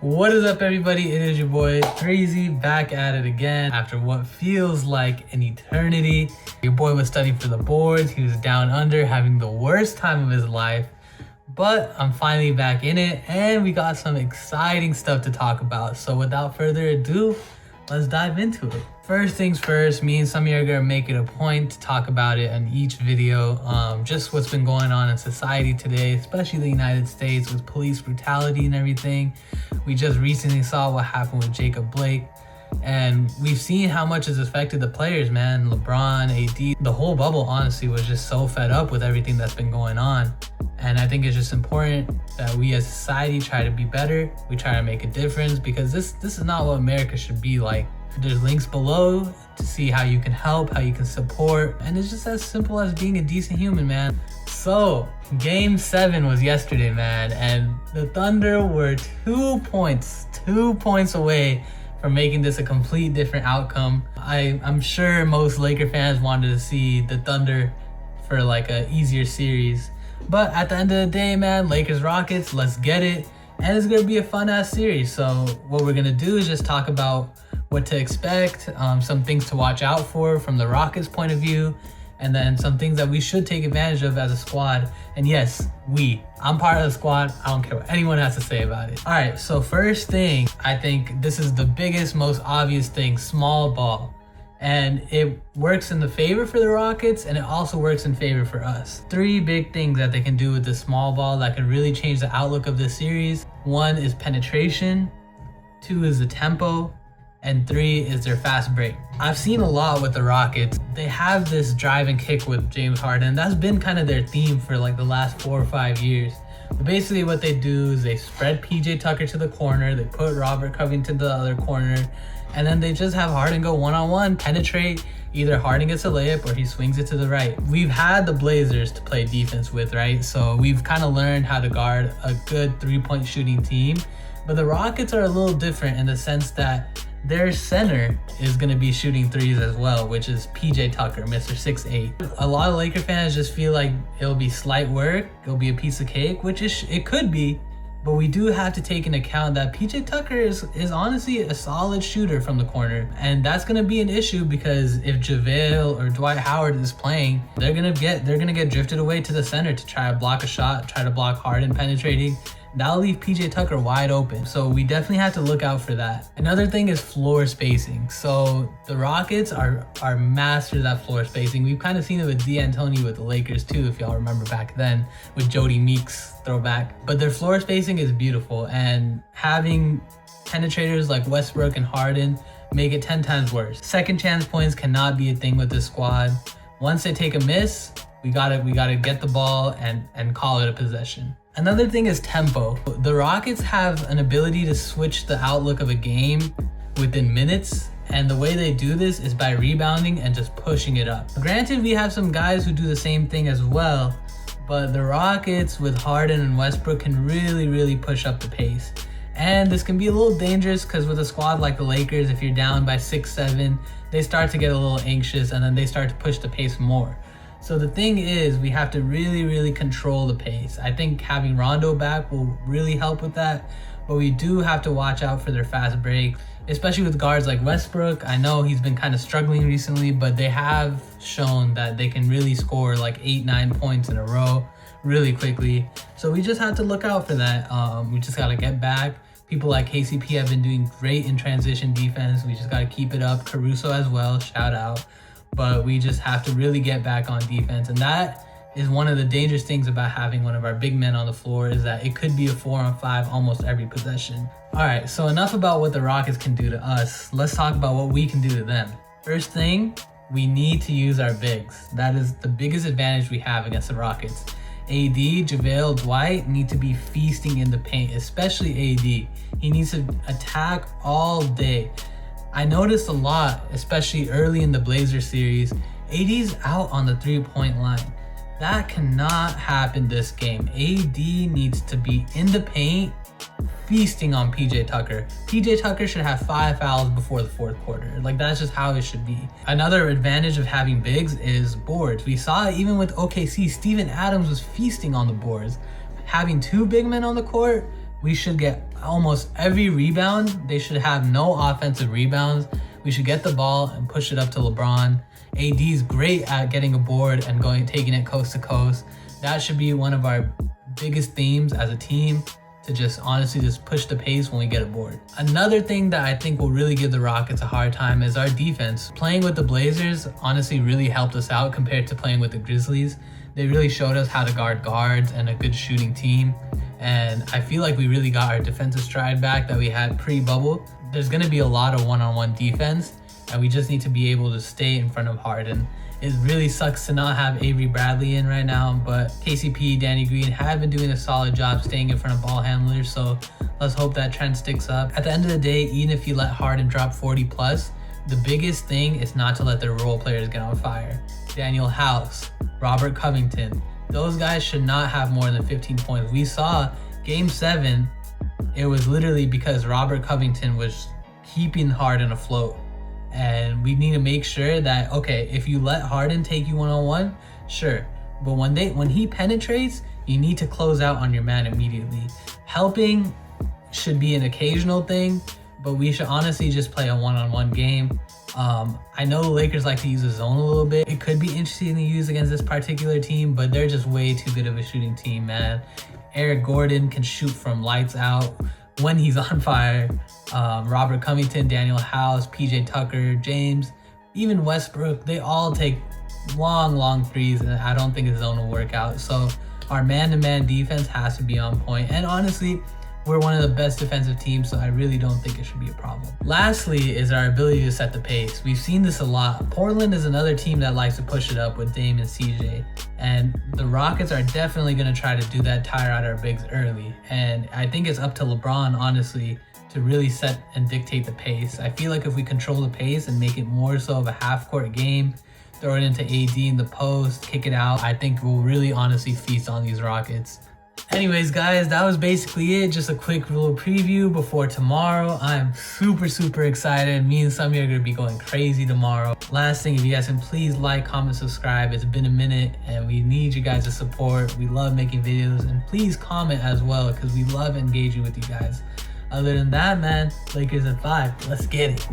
What is up, everybody? It is your boy Crazy, back at it again after what feels like an eternity. Your boy was studying for the boards. He was down under, having the worst time of his life, but I'm finally back in it and we got some exciting stuff to talk about. So without further ado, let's dive into it. First things first, me and Sami are gonna make it a point to talk about it in each video. Just what's been going on in society today, especially the United States with police brutality and everything. We just recently saw what happened with Jacob Blake, and we've seen how much it's affected the players, man. LeBron, AD, the whole bubble honestly was just so fed up with everything that's been going on. And I think it's just important that we as society try to be better. We try to make a difference, because this is not what America should be like. There's links below to see how you can help, how you can support, and it's just as simple as being a decent human, man. So game 7 was yesterday, man, and the Thunder were 2 points away from making this a complete different outcome. I'm sure most Laker fans wanted to see the Thunder for like a easier series, but at the end of the day, man, Lakers Rockets, let's get it. And it's gonna be a fun ass series. So what we're gonna do is just talk about what to expect, some things to watch out for from the Rockets point of view, and then some things that we should take advantage of as a squad. And yes, I'm part of the squad. I don't care what anyone has to say about it. All right, so first thing, I think this is the biggest, most obvious thing, small ball. And it works in the favor for the Rockets, and it also works in favor for us. 3 big things that they can do with this small ball that can really change the outlook of this series. 1 is penetration, 2 is the tempo, and 3 is their fast break. I've seen a lot with the Rockets. They have this drive and kick with James Harden. That's been kind of their theme for like the last 4 or 5 years. But basically what they do is they spread PJ Tucker to the corner, they put Robert Covington to the other corner, and then they just have Harden go one-on-one, penetrate. Either Harden gets a layup or he swings it to the right. We've had the Blazers to play defense with, right? So we've kind of learned how to guard a good 3-point shooting team. But the Rockets are a little different in the sense that their center is going to be shooting threes as well, which is PJ Tucker, Mr. 6'8". A lot of Laker fans just feel like it'll be slight work, it'll be a piece of cake, which it could be. But we do have to take into account that PJ Tucker is honestly a solid shooter from the corner. And that's gonna be an issue, because if JaVale or Dwight Howard is playing, they're gonna get drifted away to the center to try to block a shot, try to block Harden penetrating. That'll leave PJ Tucker wide open. So we definitely have to look out for that. Another thing is floor spacing. So the Rockets are masters at floor spacing. We've kind of seen it with D'Antoni with the Lakers too, if y'all remember back then with Jody Meeks throwback. But their floor spacing is beautiful, and having penetrators like Westbrook and Harden make it 10 times worse. Second chance points cannot be a thing with this squad. Once they take a miss, we gotta get the ball and call it a possession. Another thing is tempo. The Rockets have an ability to switch the outlook of a game within minutes, and the way they do this is by rebounding and just pushing it up. Granted, we have some guys who do the same thing as well, but the Rockets with Harden and Westbrook can really push up the pace. And this can be a little dangerous, because with a squad like the Lakers, if you're down by 6-7, they start to get a little anxious, and then they start to push the pace more. So the thing is, we have to really control the pace. I think having Rondo back will really help with that, but we do have to watch out for their fast break, especially with guards like Westbrook. I know he's been kind of struggling recently, but they have shown that they can really score like 8-9 points in a row really quickly. So we just have to look out for that. We just got to get back. People like KCP have been doing great in transition defense. We just got to keep it up. Caruso as well, shout out. But we just have to really get back on defense. And that is one of the dangerous things about having one of our big men on the floor, is that it could be a 4-on-5 almost every possession. All right, so enough about what the Rockets can do to us. Let's talk about what we can do to them. First thing, we need to use our bigs. That is the biggest advantage we have against the Rockets. AD, JaVale, Dwight need to be feasting in the paint, especially AD. He needs to attack all day. I noticed a lot, especially early in the Blazers series, AD's out on the 3-point line. That cannot happen this game. AD needs to be in the paint, feasting on PJ Tucker. PJ Tucker should have 5 fouls before the 4th quarter. Like, that's just how it should be. Another advantage of having bigs is boards. We saw it even with OKC. Steven Adams was feasting on the boards. Having 2 big men on the court we should get almost every rebound. They should have no offensive rebounds. We should get the ball and push it up to LeBron. AD is great at getting a board and taking it coast to coast. That should be one of our biggest themes as a team, to just honestly just push the pace when we get a board. Another thing that I think will really give the Rockets a hard time is our defense. Playing with the Blazers honestly really helped us out compared to playing with the Grizzlies. They really showed us how to guard guards and a good shooting team. And I feel like we really got our defensive stride back that we had pre-bubble. There's gonna be a lot of one-on-one defense, and we just need to be able to stay in front of Harden. It really sucks to not have Avery Bradley in right now, but KCP, Danny Green have been doing a solid job staying in front of ball handlers, so let's hope that trend sticks up. At the end of the day, even if you let Harden drop 40 plus, the biggest thing is not to let their role players get on fire. Daniel House, Robert Covington, those guys should not have more than 15 points. We saw Game 7, it was literally because Robert Covington was keeping Harden afloat. And we need to make sure that, okay, if you let Harden take you one-on-one, sure. But when he penetrates, you need to close out on your man immediately. Helping should be an occasional thing, but we should honestly just play a one-on-one game. I know the Lakers like to use the zone a little bit. It could be interesting to use against this particular team, but they're just way too good of a shooting team, man. Eric Gordon can shoot from lights out when he's on fire. Robert Covington, Daniel House, PJ Tucker, James, even Westbrook, they all take long threes, and I don't think his zone will work out. So our man-to-man defense has to be on point. And honestly, we're one of the best defensive teams, so I really don't think it should be a problem. Lastly is our ability to set the pace. We've seen this a lot. Portland is another team that likes to push it up with Dame and CJ. And the Rockets are definitely going to try to do that, tire out our bigs early. And I think it's up to LeBron, honestly, to really set and dictate the pace. I feel like if we control the pace and make it more so of a half-court game, throw it into AD in the post, kick it out, I think we'll really honestly feast on these Rockets. Anyways, guys, that was basically it. Just a quick little preview before tomorrow. I'm super excited. Me and Sami are going to be going crazy tomorrow. Last thing, if you guys can please like, comment, subscribe. It's been a minute and we need you guys' support. We love making videos, and please comment as well because we love engaging with you guys. Other than that, man, Lakers in 5. Let's get it.